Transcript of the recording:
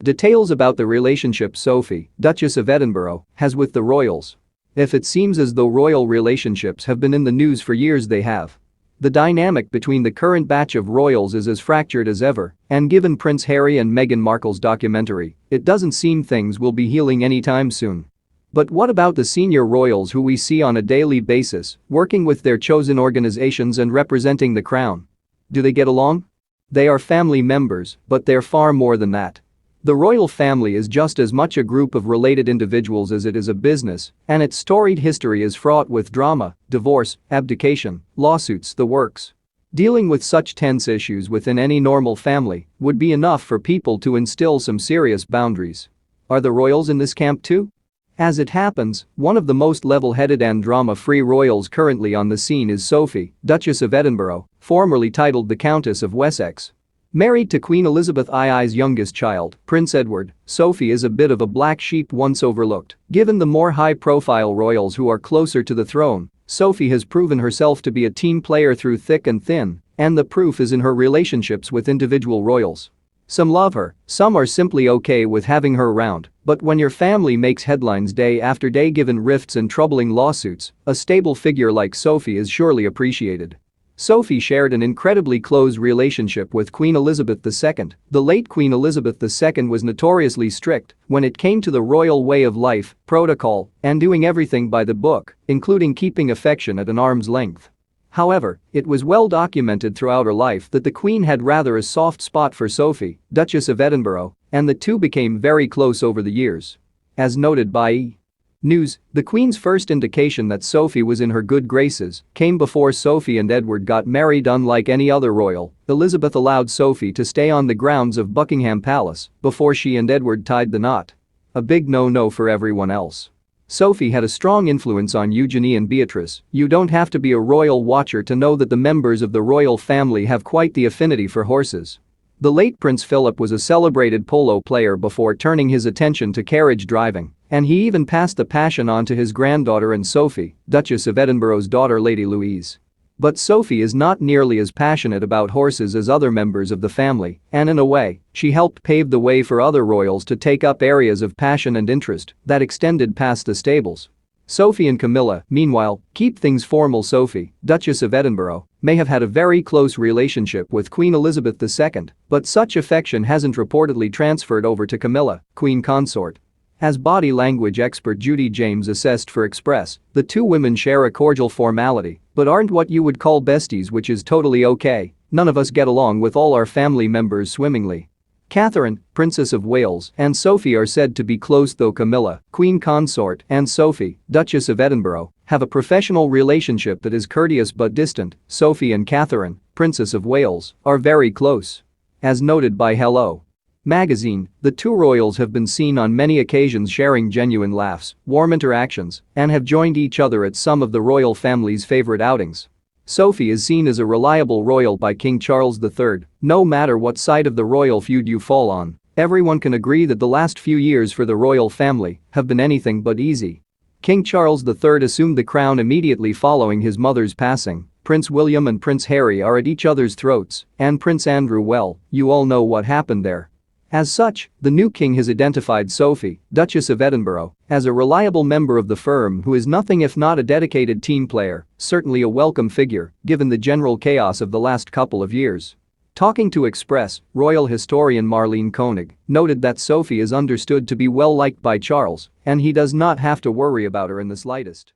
Details about the relationship Sophie, Duchess of Edinburgh, has with the royals. If it seems as though royal relationships have been in the news for years, they have. The dynamic between the current batch of royals is as fractured as ever, and given Prince Harry and Meghan Markle's documentary, it doesn't seem things will be healing anytime soon. But what about the senior royals who we see on a daily basis, working with their chosen organizations and representing the crown? Do they get along? They are family members, but they're far more than that. The royal family is just as much a group of related individuals as it is a business, and its storied history is fraught with drama, divorce, abdication, lawsuits, the works. Dealing with such tense issues within any normal family would be enough for people to instill some serious boundaries. Are the royals in this camp too? As it happens, one of the most level-headed and drama-free royals currently on the scene is Sophie, Duchess of Edinburgh, formerly titled the Countess of Wessex. Married to Queen Elizabeth II's youngest child, Prince Edward, Sophie is a bit of a black sheep once overlooked. Given the more high-profile royals who are closer to the throne, Sophie has proven herself to be a team player through thick and thin, and the proof is in her relationships with individual royals. Some love her, some are simply okay with having her around, but when your family makes headlines day after day given rifts and troubling lawsuits, a stable figure like Sophie is surely appreciated. Sophie shared an incredibly close relationship with Queen Elizabeth II. The late Queen Elizabeth II was notoriously strict when it came to the royal way of life, protocol, and doing everything by the book, including keeping affection at an arm's length. However, it was well documented throughout her life that the Queen had rather a soft spot for Sophie, Duchess of Edinburgh, and the two became very close over the years. As noted by E! News, the Queen's first indication that Sophie was in her good graces came before Sophie and Edward got married. Unlike any other royal, Elizabeth allowed Sophie to stay on the grounds of Buckingham Palace before she and Edward tied the knot. A big no-no for everyone else. Sophie had a strong influence on Eugenie and Beatrice. You don't have to be a royal watcher to know that the members of the royal family have quite the affinity for horses. The late Prince Philip was a celebrated polo player before turning his attention to carriage driving, and he even passed the passion on to his granddaughter and Sophie, Duchess of Edinburgh's daughter Lady Louise. But Sophie is not nearly as passionate about horses as other members of the family, and in a way, she helped pave the way for other royals to take up areas of passion and interest that extended past the stables. Sophie and Camilla, meanwhile, keep things formal. Sophie, Duchess of Edinburgh, may have had a very close relationship with Queen Elizabeth II, but such affection hasn't reportedly transferred over to Camilla, Queen Consort. As body language expert Judy James assessed for Express, the two women share a cordial formality, but aren't what you would call besties, which is totally okay. None of us get along with all our family members swimmingly. Catherine, Princess of Wales, and Sophie are said to be close, though Camilla, Queen Consort, and Sophie, Duchess of Edinburgh, have a professional relationship that is courteous but distant. Sophie and Catherine, Princess of Wales, are very close. As noted by Hello Magazine, the two royals have been seen on many occasions sharing genuine laughs, warm interactions, and have joined each other at some of the royal family's favorite outings. Sophie is seen as a reliable royal by King Charles III. No matter what side of the royal feud you fall on, everyone can agree that the last few years for the royal family have been anything but easy. King Charles III assumed the crown immediately following his mother's passing. Prince William and Prince Harry are at each other's throats, and Prince Andrew, well, you all know what happened there. As such, the new king has identified Sophie, Duchess of Edinburgh, as a reliable member of the firm who is nothing if not a dedicated team player, certainly a welcome figure, given the general chaos of the last couple of years. Talking to Express, royal historian Marlene Koenig noted that Sophie is understood to be well liked by Charles, and he does not have to worry about her in the slightest.